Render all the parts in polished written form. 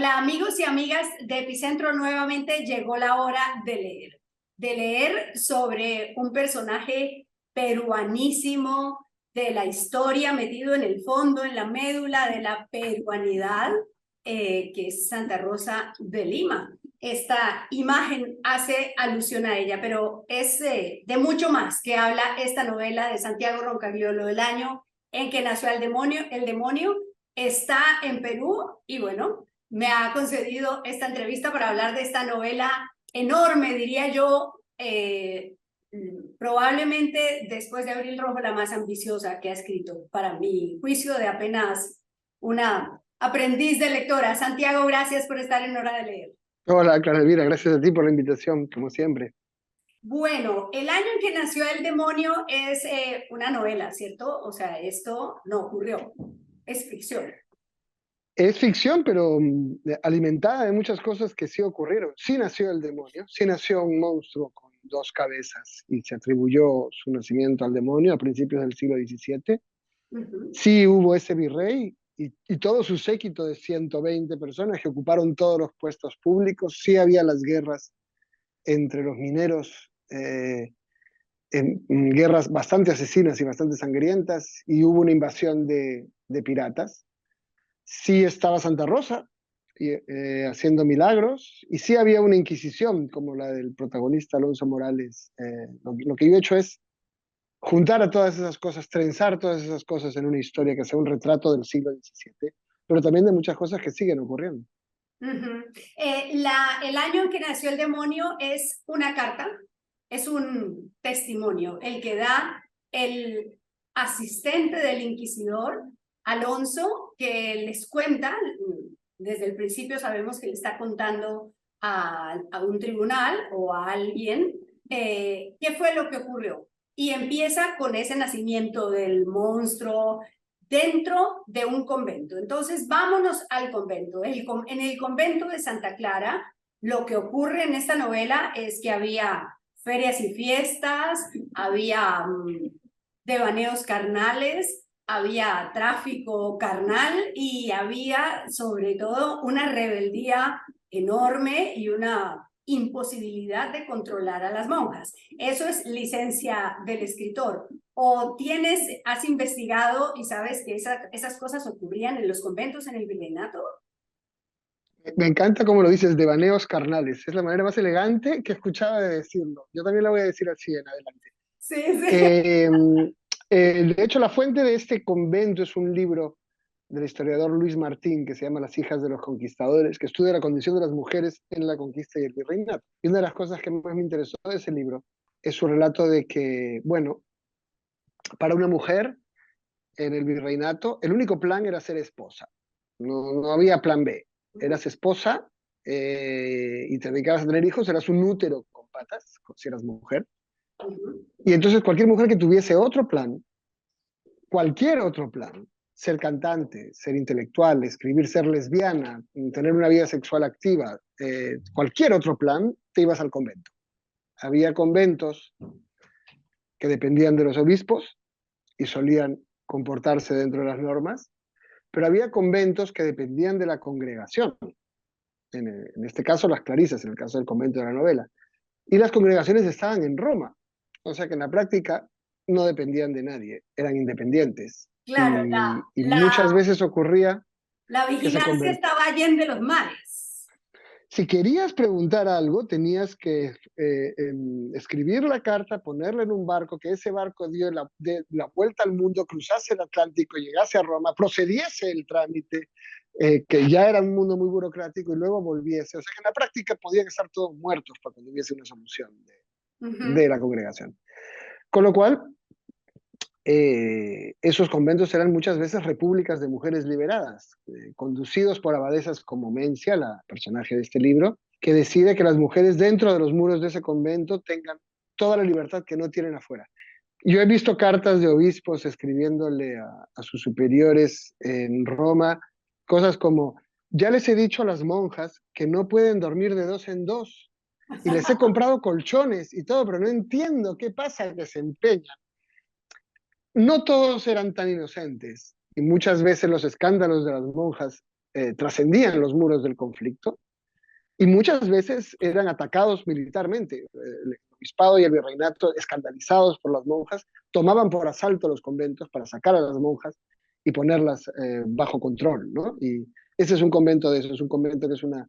Hola amigos y amigas de Epicentro, nuevamente llegó la hora de leer sobre un personaje peruanísimo de la historia, metido en el fondo, en la médula de la peruanidad, que es Santa Rosa de Lima. Esta imagen hace alusión a ella, pero es de mucho más que habla esta novela de Santiago Roncagliolo, El año en que nació el demonio está en Perú y bueno, me ha concedido esta entrevista para hablar de esta novela enorme, diría yo, probablemente después de Abril Rojo la más ambiciosa que ha escrito, para mi juicio de apenas una aprendiz de lectora. Santiago, gracias por estar en Hora de Leer. Hola, Clara Elvira, gracias a ti por la invitación, como siempre. Bueno, El año en que nació el demonio es una novela, ¿cierto? O sea, esto no ocurrió, es ficción. Es ficción, pero alimentada de muchas cosas que sí ocurrieron. Sí nació el demonio, sí nació un monstruo con dos cabezas y se atribuyó su nacimiento al demonio a principios del siglo XVII. Sí hubo ese virrey y todo su séquito de 120 personas que ocuparon todos los puestos públicos. Sí había las guerras entre los mineros, en guerras bastante asesinas y bastante sangrientas, y hubo una invasión de piratas. Sí estaba Santa Rosa haciendo milagros, y sí había una inquisición como la del protagonista Alonso Morales. Lo que yo he hecho es juntar a todas esas cosas, trenzar todas esas cosas en una historia que sea un retrato del siglo XVII, pero también de muchas cosas que siguen ocurriendo. El año en que nació el demonio es una carta, es un testimonio, el que da el asistente del inquisidor, Alonso, que les cuenta, desde el principio sabemos que le está contando a un tribunal o a alguien qué fue lo que ocurrió. Y empieza con ese nacimiento del monstruo, dentro de un convento. Entonces, vámonos al convento. En el convento de Santa Clara, lo que ocurre en esta novela es que había ferias y fiestas, había devaneos carnales, había tráfico carnal y había sobre todo una rebeldía enorme y una imposibilidad de controlar a las monjas. Eso es licencia del escritor. O has investigado y sabes que esas cosas ocurrían en los conventos en el virreinato. Me encanta cómo lo dices, devaneos carnales. Es la manera más elegante que escuchaba de decirlo. Yo también la voy a decir así en adelante. Sí, sí. Eh, de hecho, la fuente de este convento es un libro del historiador Luis Martín, que se llama Las hijas de los conquistadores, que estudia la condición de las mujeres en la conquista y el virreinato. Y una de las cosas que más me interesó de ese libro es su relato de que, bueno, para una mujer en el virreinato, el único plan era ser esposa. No había plan B. Eras esposa y te dedicabas a tener hijos, eras un útero con patas, si eras mujer. Y entonces cualquier mujer que tuviese otro plan, cualquier otro plan, ser cantante, ser intelectual, escribir, ser lesbiana, tener una vida sexual activa, cualquier otro plan, te ibas al convento. Había conventos que dependían de los obispos y solían comportarse dentro de las normas, pero había conventos que dependían de la congregación, en este caso las clarisas, en el caso del convento de la novela, y las congregaciones estaban en Roma, o sea que en la práctica no dependían de nadie, eran independientes. Claro, Y muchas veces ocurría la que se vigilancia convertían. estaba allende los mares. Si querías preguntar algo, tenías que escribir la carta, ponerla en un barco, que ese barco dio la vuelta al mundo, cruzase el Atlántico, llegase a Roma, procediese el trámite, que ya era un mundo muy burocrático, y luego volviese. O sea que en la práctica podían estar todos muertos para que hubiese una solución de la congregación. Con lo cual, esos conventos eran muchas veces repúblicas de mujeres liberadas, conducidos por abadesas como Mencia, la personaje de este libro, que decide que las mujeres dentro de los muros de ese convento tengan toda la libertad que no tienen afuera. Yo he visto cartas de obispos escribiéndole a sus superiores en Roma, cosas como: ya les he dicho a las monjas que no pueden dormir de dos en dos, y les he comprado colchones y todo, pero no entiendo qué pasa, que se empeñan. No todos eran tan inocentes, y muchas veces los escándalos de las monjas trascendían los muros del conflicto y muchas veces eran atacados militarmente. El obispado y el virreinato, escandalizados por las monjas, tomaban por asalto los conventos para sacar a las monjas y ponerlas bajo control, ¿no? Y ese es un convento de eso, es un convento que es una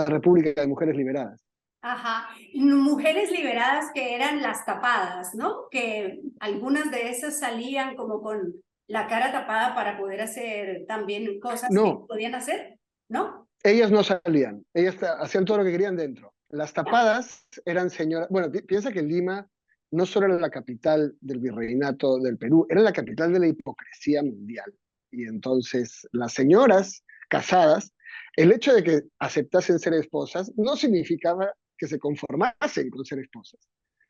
república de mujeres liberadas. Ajá, mujeres liberadas que eran las tapadas, ¿no? Que algunas de esas salían como con la cara tapada para poder hacer también cosas que No, podían hacer, ¿no? ellas no salían, ellas hacían todo lo que querían dentro. Las tapadas eran señoras, bueno, piensa que Lima no solo era la capital del virreinato del Perú, era la capital de la hipocresía mundial. Y entonces las señoras casadas, el hecho de que aceptasen ser esposas no significaba que se conformasen con ser esposas.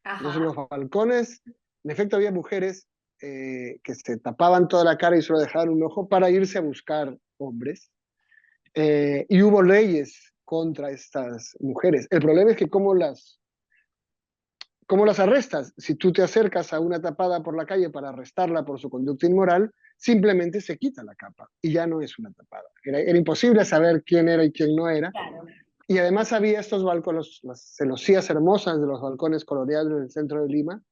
Entonces Ajá, los balcones, en efecto había mujeres que se tapaban toda la cara y solo dejaban un ojo para irse a buscar hombres y hubo leyes contra estas mujeres. El problema es que ¿cómo las arrestas? Si tú te acercas a una tapada por la calle para arrestarla por su conducta inmoral, simplemente se quita la capa y ya no es una tapada. Era imposible saber quién era y quién no era. claro. Y además había estos balcones, las celosías hermosas de los balcones coloniales del centro de Lima,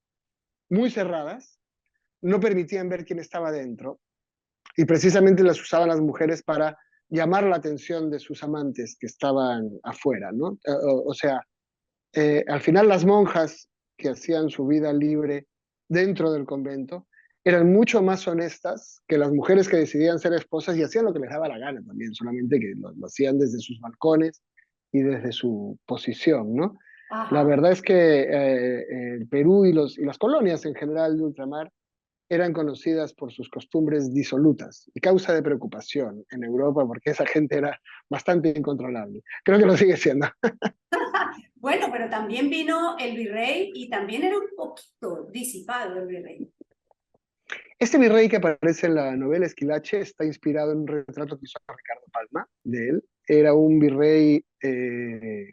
muy cerradas, no permitían ver quién estaba dentro y precisamente las usaban las mujeres para llamar la atención de sus amantes que estaban afuera, ¿no? O sea, al final las monjas que hacían su vida libre dentro del convento eran mucho más honestas que las mujeres que decidían ser esposas y hacían lo que les daba la gana también, solamente que lo hacían desde sus balcones y desde su posición, ¿no? La Ajá. verdad es que el Perú y las colonias en general de ultramar eran conocidas por sus costumbres disolutas y causa de preocupación en Europa porque esa gente era bastante incontrolable. Creo que lo sigue siendo. Bueno, pero también vino el virrey y también era un poquito disipado el virrey. Este virrey que aparece en la novela Esquilache está inspirado en un retrato que hizo Ricardo Palma de él. Era un virrey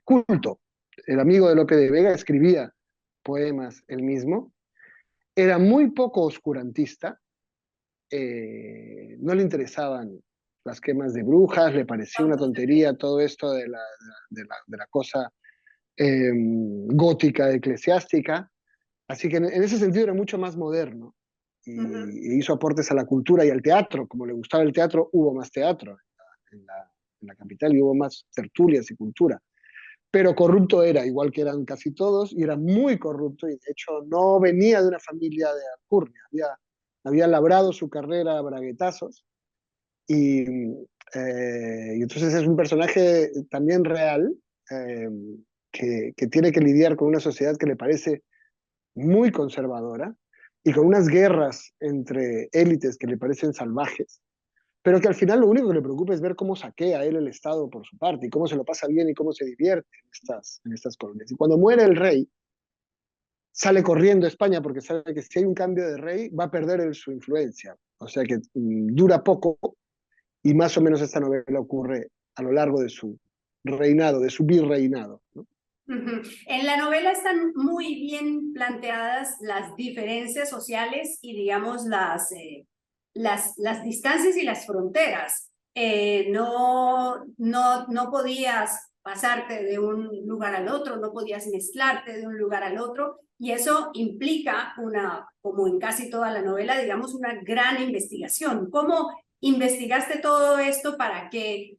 culto. El amigo de Lope de Vega escribía poemas él mismo. Era muy poco oscurantista. No le interesaban las quemas de brujas, le parecía una tontería todo esto de la cosa gótica eclesiástica. Así que en ese sentido era mucho más moderno Ujú. y hizo aportes a la cultura y al teatro. Como le gustaba el teatro, hubo más teatro en la, en la capital y hubo más tertulias y cultura. Pero corrupto era, igual que eran casi todos, y era muy corrupto, y de hecho no venía de una familia de alcurnia, había labrado su carrera a braguetazos, y, y entonces es un personaje también real, eh, que tiene que lidiar con una sociedad que le parece muy conservadora y con unas guerras entre élites que le parecen salvajes, pero que al final lo único que le preocupa es ver cómo saquea a él el Estado por su parte y cómo se lo pasa bien y cómo se divierte en estas colonias. Y cuando muere el rey, sale corriendo a España porque sabe que si hay un cambio de rey va a perder su influencia. O sea que dura poco y más o menos esta novela ocurre a lo largo de su reinado, de su virreinado, ¿no? Ujú. En la novela están muy bien planteadas las diferencias sociales y, digamos, las distancias y las fronteras. No podías pasarte de un lugar al otro, no podías mezclarte de un lugar al otro, y eso implica como en casi toda la novela, digamos, una gran investigación. ¿Cómo investigaste todo esto para que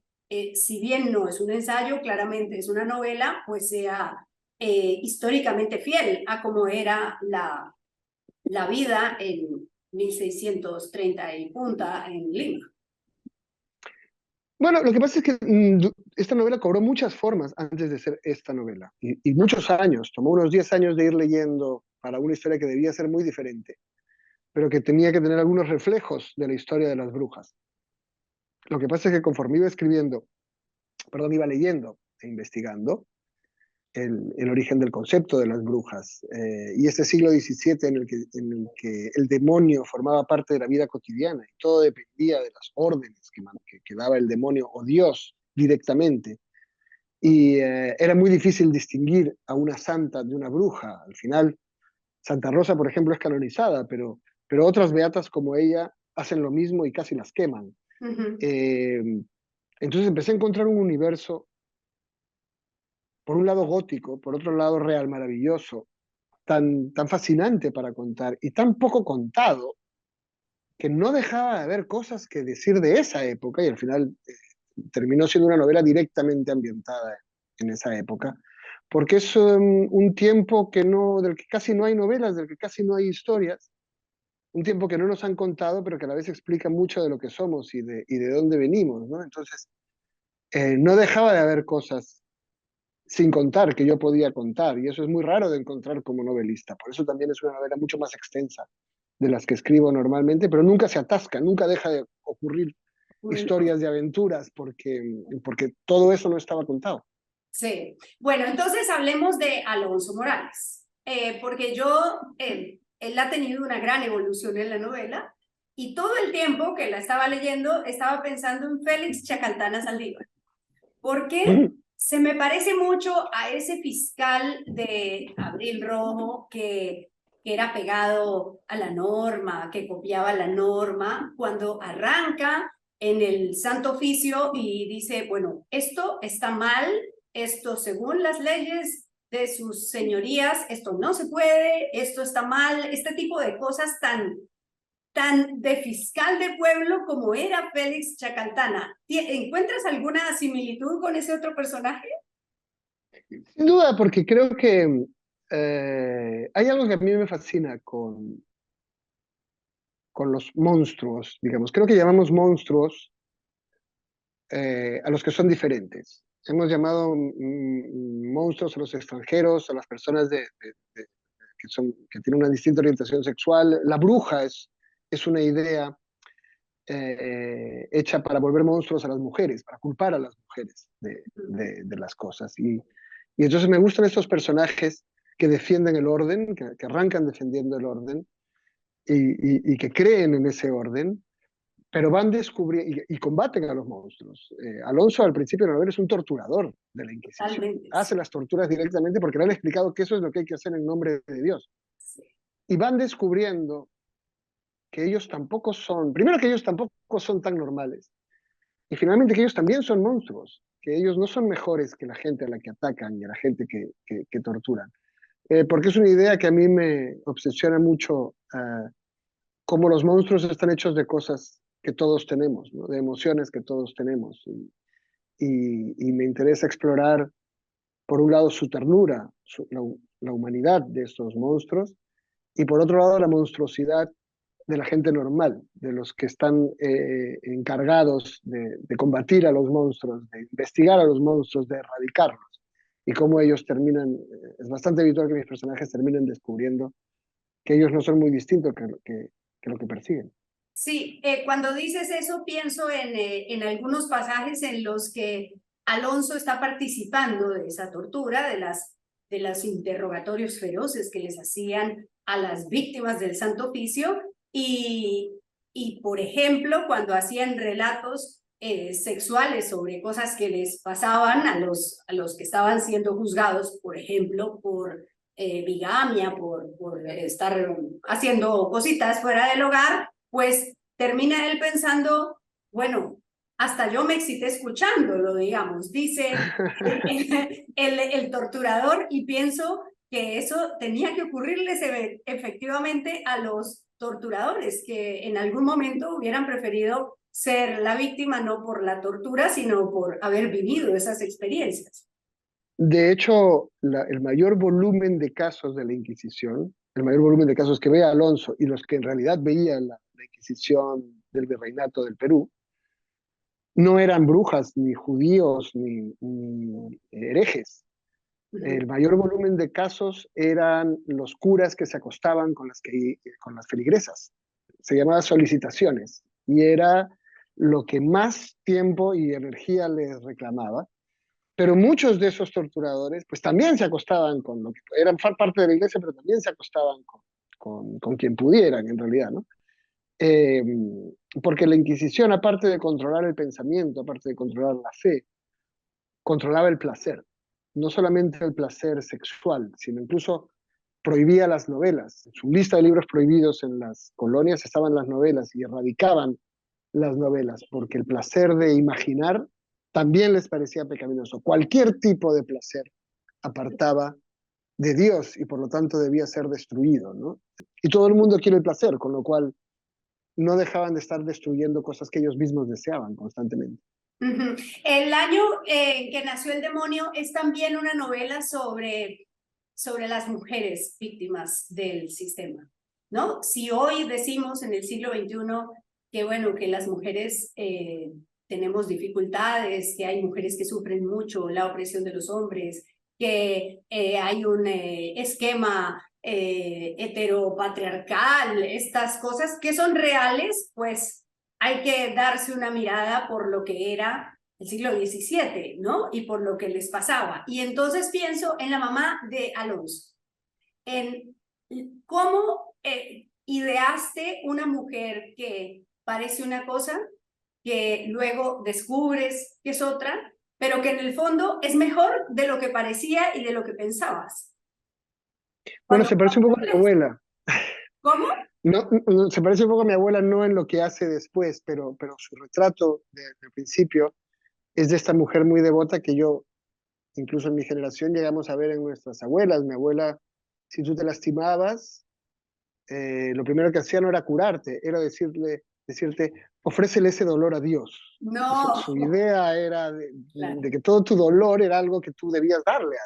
si bien no es un ensayo, claramente es una novela, pues sea históricamente fiel a cómo era la vida en 1630 y punta en Lima? Bueno, lo que pasa es que esta novela cobró muchas formas antes de ser esta novela y muchos años, tomó unos 10 años de ir leyendo para una historia que debía ser muy diferente, pero que tenía que tener algunos reflejos de la historia de las brujas. Lo que pasa es que conforme iba escribiendo, perdón, iba leyendo e investigando el origen del concepto de las brujas y este siglo XVII en el que el demonio formaba parte de la vida cotidiana y todo dependía de las órdenes que daba el demonio o Dios directamente. Y era muy difícil distinguir a una santa de una bruja. Al final, Santa Rosa, por ejemplo, es canonizada, pero otras beatas como ella hacen lo mismo y casi las queman. Uh -huh. Eh, Entonces empecé a encontrar un universo, por un lado gótico, por otro lado real, maravilloso, tan fascinante para contar y tan poco contado, que no dejaba de haber cosas que decir de esa época, y al final terminó siendo una novela directamente ambientada en esa época, porque es un tiempo del que casi no hay novelas, del que casi no hay historias, un tiempo que no nos han contado, pero que a la vez explica mucho de lo que somos y de dónde venimos, ¿no? Entonces, no dejaba de haber cosas sin contar que yo podía contar, y eso es muy raro de encontrar como novelista. Por eso también es una novela mucho más extensa de las que escribo normalmente, pero nunca se atasca, nunca deja de ocurrir historias de aventuras, porque todo eso no estaba contado. Sí. Bueno, entonces hablemos de Alonso Morales, porque yo, él ha tenido una gran evolución en la novela y todo el tiempo que la estaba leyendo estaba pensando en Félix Chacaltana Saldívar, porque se me parece mucho a ese fiscal de Abril Rojo que era pegado a la norma, que copiaba la norma, cuando arranca en el Santo Oficio y dice, bueno, esto está mal, esto según las leyes de sus señorías, esto no se puede, esto está mal, este tipo de cosas tan de fiscal de pueblo como era Félix Chacaltana. ¿Encuentras alguna similitud con ese otro personaje? Sin duda, porque creo que hay algo que a mí me fascina con los monstruos, digamos. Creo que llamamos monstruos a los que son diferentes. Hemos llamado monstruos a los extranjeros, a las personas que tienen una distinta orientación sexual. La bruja es una idea hecha para volver monstruos a las mujeres, para culpar a las mujeres de las cosas. Y entonces me gustan estos personajes que defienden el orden, que arrancan defendiendo el orden y que creen en ese orden, pero van descubriendo y combaten a los monstruos. Alonso al principio de la novela es un torturador de la Inquisición. Totalmente. Hace las torturas directamente porque le han explicado que eso es lo que hay que hacer en nombre de Dios. Sí. Y van descubriendo que ellos tampoco son, primero que ellos tampoco son tan normales, y finalmente que ellos también son monstruos, que ellos no son mejores que la gente a la que atacan y a la gente que torturan. Porque es una idea que a mí me obsesiona mucho, cómo los monstruos están hechos de cosas que todos tenemos, ¿no? De emociones que todos tenemos. Y me interesa explorar, por un lado, su ternura, la humanidad de estos monstruos, y por otro lado, la monstruosidad de la gente normal, de los que están encargados de combatir a los monstruos, de investigar a los monstruos, de erradicarlos. Y cómo ellos terminan, es bastante habitual que mis personajes terminen descubriendo que ellos no son muy distintos que lo que persiguen. Sí, cuando dices eso pienso en algunos pasajes en los que Alonso está participando de esa tortura, de los interrogatorios feroces que les hacían a las víctimas del Santo Oficio y por ejemplo, cuando hacían relatos sexuales sobre cosas que les pasaban a los que estaban siendo juzgados, por ejemplo, por bigamia, por estar haciendo cositas fuera del hogar, pues termina él pensando, bueno, hasta yo me excité escuchándolo, digamos, dice el torturador, y pienso que eso tenía que ocurrirles efectivamente a los torturadores, que en algún momento hubieran preferido ser la víctima no por la tortura, sino por haber vivido esas experiencias. De hecho, el mayor volumen de casos de la Inquisición, el mayor volumen de casos que ve Alonso y los que en realidad veían la Inquisición del Virreinato del Perú, no eran brujas, ni judíos, ni herejes. El mayor volumen de casos eran los curas que se acostaban con las feligresas. Se llamaba solicitaciones y era lo que más tiempo y energía les reclamaba. Pero muchos de esos torturadores, pues también se acostaban con lo que eran parte de la iglesia, pero también se acostaban con quien pudieran, en realidad, ¿no? Eh, Porque la Inquisición, aparte de controlar el pensamiento, aparte de controlar la fe, controlaba el placer. No solamente el placer sexual, sino incluso prohibía las novelas. En su lista de libros prohibidos en las colonias estaban las novelas y erradicaban las novelas, porque el placer de imaginar también les parecía pecaminoso. Cualquier tipo de placer apartaba de Dios y por lo tanto debía ser destruido, ¿no? Y todo el mundo quiere el placer, con lo cual no dejaban de estar destruyendo cosas que ellos mismos deseaban constantemente. Ujú. El año en que nació el demonio es también una novela sobre las mujeres víctimas del sistema, ¿no? Si hoy decimos en el siglo XXI que, bueno, que las mujeres tenemos dificultades, que hay mujeres que sufren mucho la opresión de los hombres, que hay un esquema heteropatriarcal, estas cosas que son reales, pues hay que darse una mirada por lo que era el siglo XVII, ¿no? Y por lo que les pasaba. Y entonces pienso en la mamá de Alonso, en cómo ideaste una mujer que parece una cosa, que luego descubres que es otra, pero que en el fondo es mejor de lo que parecía y de lo que pensabas. Bueno, Cuando se parece un poco a mi abuela. ¿Cómo? No, se parece un poco a mi abuela, no en lo que hace después, pero su retrato del principio es de esta mujer muy devota que yo, incluso en mi generación, llegamos a ver en nuestras abuelas. Mi abuela, si tú te lastimabas, lo primero que hacía no era curarte, era decirte, ofrécele ese dolor a Dios. Su No. idea era Claro. de que todo tu dolor era algo que tú debías darle.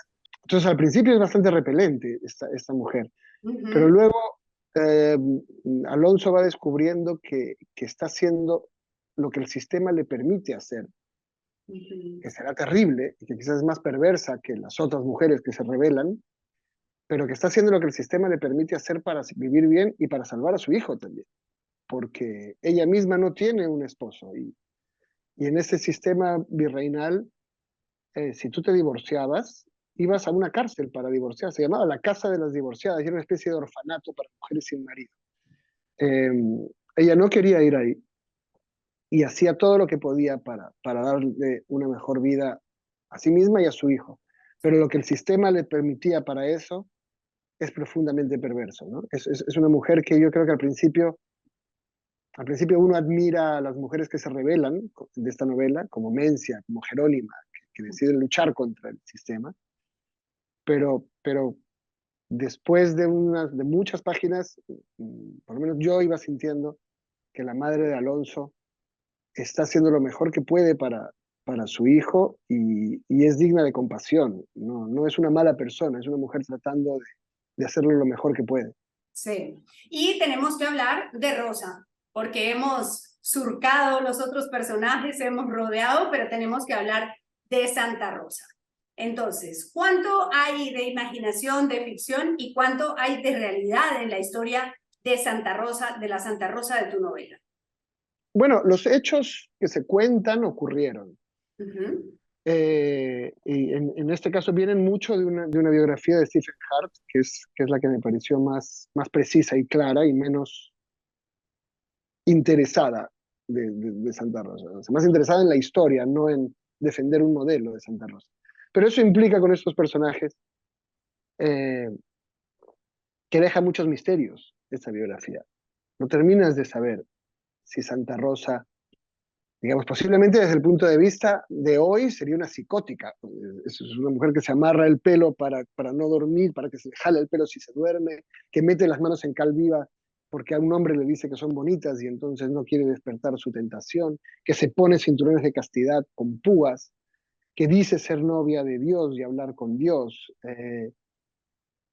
Entonces al principio es bastante repelente esta mujer, pero Uh-huh. luego eh, Alonso va descubriendo que está haciendo lo que el sistema le permite hacer, Uh-huh. que será terrible y que quizás es más perversa que las otras mujeres que se rebelan, pero que está haciendo lo que el sistema le permite hacer para vivir bien y para salvar a su hijo también, porque ella misma no tiene un esposo y en este sistema virreinal, si tú te divorciabas, ibas a una cárcel para divorciar, se llamaba la Casa de las Divorciadas, y era una especie de orfanato para mujeres sin marido. Eh, Ella no quería ir ahí y hacía todo lo que podía para darle una mejor vida a sí misma y a su hijo. Pero lo que el sistema le permitía para eso es profundamente perverso, ¿no? Es una mujer que yo creo que al principio uno admira a las mujeres que se rebelan de esta novela, como Mencia, como Jerónima, que deciden luchar contra el sistema, pero después de muchas páginas, por lo menos yo iba sintiendo que la madre de Alonso está haciendo lo mejor que puede para su hijo y es digna de compasión. No es una mala persona, es una mujer tratando de hacerlo lo mejor que puede. Sí. Y tenemos que hablar de Rosa, porque hemos surcado los otros personajes, hemos rodeado, pero tenemos que hablar de Santa Rosa. Entonces, ¿cuánto hay de imaginación, de ficción y cuánto hay de realidad en la historia de Santa Rosa, de la Santa Rosa de tu novela? Bueno, los hechos que se cuentan ocurrieron. Uh-huh. Y en este caso vienen mucho de una biografía de Stephen Hart, que es la que me pareció más precisa y clara y menos interesada de Santa Rosa. O sea, más interesada en la historia, no en defender un modelo de Santa Rosa. Pero eso implica con estos personajes eh, que deja muchos misterios esta biografía. No terminas de saber si Santa Rosa, digamos, posiblemente desde el punto de vista de hoy sería una psicótica. Es una mujer que se amarra el pelo para no dormir, para que se le jale el pelo si se duerme, que mete las manos en cal viva porque a un hombre le dice que son bonitas y entonces no quiere despertar su tentación, que se pone cinturones de castidad con púas, que dice ser novia de Dios y hablar con Dios.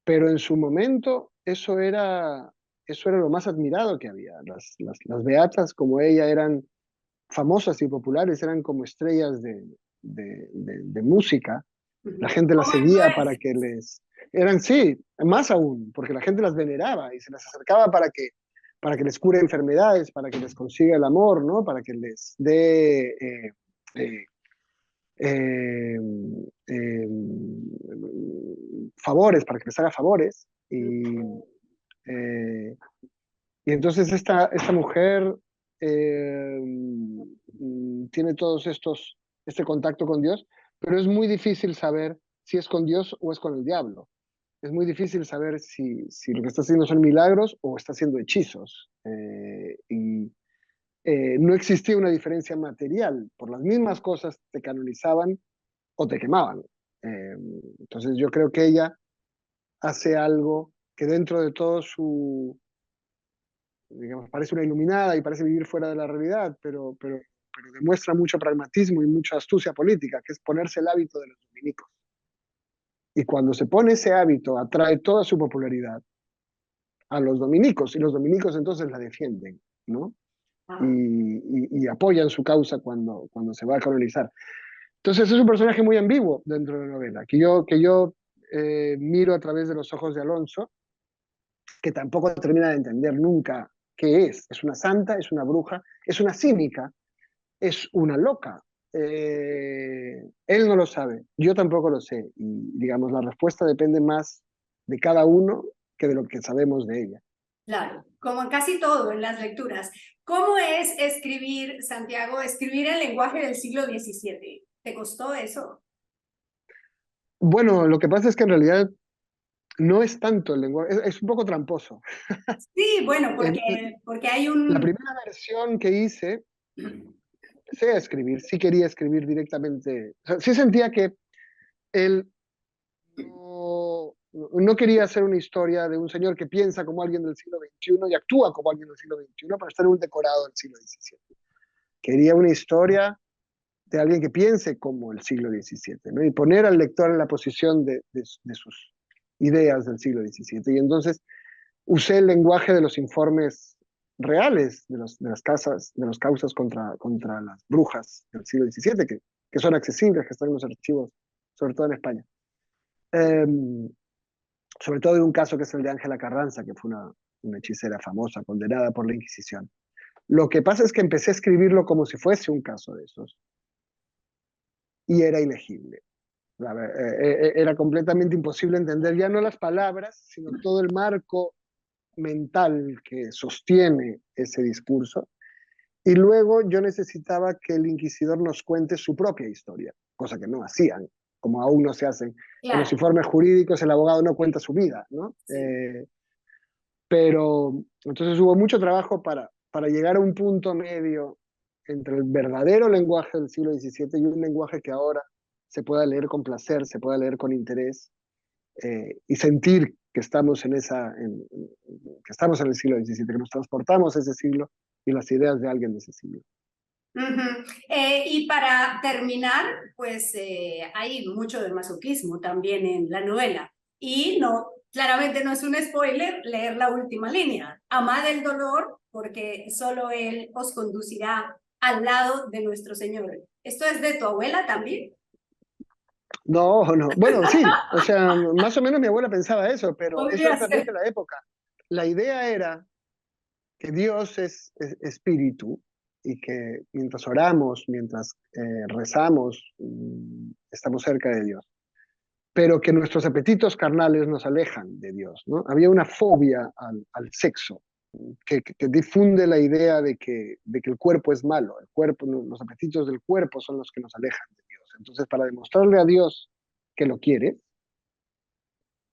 Pero en su momento eso era lo más admirado que había. Las beatas como ella eran famosas y populares, eran como estrellas de música. La Uh-huh. gente las ¿Cómo seguía para que influencias? les... Eran, sí, más aún, porque la gente las veneraba y se las acercaba para que les cure enfermedades, para que les consiga el amor, ¿no? Para que les dé eh, eh, eh, favores, para que les haga favores. Eh, y entonces esta mujer tiene este contacto con Dios, pero es muy difícil saber si es con Dios o es con el diablo. Es muy difícil saber si lo que está haciendo son milagros o está haciendo hechizos. no existía una diferencia material. Por las mismas cosas te canonizaban o te quemaban. Entonces yo creo que ella hace algo que dentro de todo su, digamos, parece una iluminada y parece vivir fuera de la realidad, pero demuestra mucho pragmatismo y mucha astucia política, que es ponerse el hábito de los dominicos. Y cuando se pone ese hábito, atrae toda su popularidad a los dominicos, y los dominicos entonces la defienden, ¿no? Y apoyan su causa cuando se va a colonizar. Entonces es un personaje muy ambiguo dentro de la novela, que yo miro a través de los ojos de Alonso, que tampoco termina de entender nunca qué es. Es una santa, es una bruja, es una cínica, es una loca. Él no lo sabe, yo tampoco lo sé. Y digamos, la respuesta depende más de cada uno que de lo que sabemos de ella. Claro, como en casi todo en las lecturas. ¿Cómo es escribir, Santiago, escribir el lenguaje del siglo XVII? ¿Te costó eso? Bueno, lo que pasa es que en realidad no es tanto el lenguaje, es un poco tramposo. Sí, bueno, En porque hay la un... primera versión que hice, empecé a escribir, sí quería escribir directamente, o sea, sí sentía que él no quería hacer una historia de un señor que piensa como alguien del siglo XXI y actúa como alguien del siglo XXI para estar en un decorado del siglo XVII. Quería una historia de alguien que piense como el siglo XVII, ¿no? Y poner al lector en la posición de sus ideas del siglo XVII. Y entonces usé el lenguaje de los informes reales de las casas, de las causas contra las brujas del siglo XVII, que son accesibles, que están en los archivos, sobre todo en España. Eh, Sobre todo de un caso que es el de Ángela Carranza, que fue una hechicera famosa, condenada por la Inquisición. Lo que pasa es que empecé a escribirlo como si fuese un caso de esos, y era ilegible. Era completamente imposible entender ya no las palabras, sino todo el marco mental que sostiene ese discurso. Y luego yo necesitaba que el inquisidor nos cuente su propia historia, cosa que no hacían, como aún no se hacen. En los Claro, informes jurídicos el abogado no cuenta su vida, ¿no? sí. Pero entonces hubo mucho trabajo para llegar a un punto medio entre el verdadero lenguaje del siglo XVII y un lenguaje que ahora se pueda leer con placer, se pueda leer con interés, y sentir que estamos que estamos en el siglo XVII, que nos transportamos a ese siglo y las ideas de alguien de ese siglo. Y para terminar, pues hay mucho de masoquismo también en la novela. Y no, claramente no es un spoiler leer la última línea. Amad el dolor porque solo él os conducirá al lado de nuestro Señor. ¿Esto es de tu abuela también? No, no. Bueno, sí, o sea, más o menos mi abuela pensaba eso, pero eso Podría le permite ser. la época. La idea era que Dios es espíritu y que mientras oramos, mientras rezamos, estamos cerca de Dios, pero que nuestros apetitos carnales nos alejan de Dios, ¿no? Había una fobia al sexo que difunde la idea de que el cuerpo es malo, el cuerpo, los apetitos del cuerpo son los que nos alejan de Dios. Entonces, para demostrarle a Dios que lo quiere,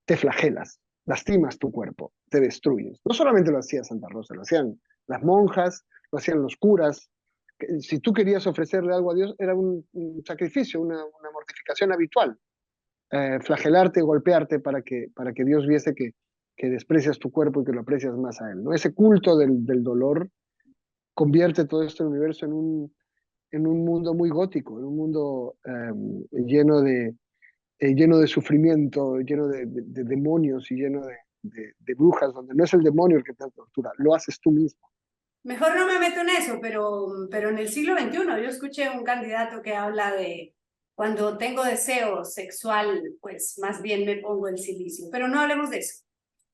te flagelas, lastimas tu cuerpo, te destruyes. No solamente lo hacía Santa Rosa, lo hacían las monjas, lo hacían los curas. Si tú querías ofrecerle algo a Dios, era un sacrificio, una mortificación habitual. Flagelarte, golpearte para que Dios viese que desprecias tu cuerpo y que lo aprecias más a Él, ¿no? Ese culto del dolor convierte todo este universo en un mundo muy gótico, en un mundo lleno de sufrimiento, lleno de demonios y lleno de brujas, donde no es el demonio el que te tortura, lo haces tú mismo. Mejor no me meto en eso, pero en el siglo XXI yo escuché un candidato que habla de cuando tengo deseo sexual, pues más bien me pongo el silicio. Pero no hablemos de eso.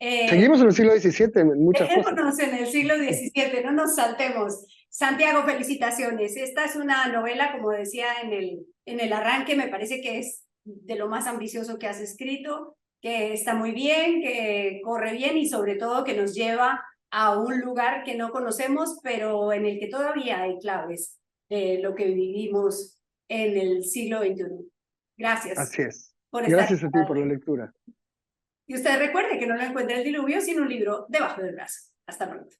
Eh, Seguimos en el siglo XVII en muchas cosas. Dejémonos en el siglo XVII, no nos saltemos. Santiago, felicitaciones. Esta es una novela, como decía en el arranque, me parece que es de lo más ambicioso que has escrito, que está muy bien, que corre bien y sobre todo que nos lleva a un lugar que no conocemos, pero en el que todavía hay claves de lo que vivimos en el siglo XXI. Gracias Así es. por estar Gracias a ti aquí. por la lectura. Y usted recuerde que no lo encuentra el diluvio, sino un libro debajo del brazo. Hasta pronto.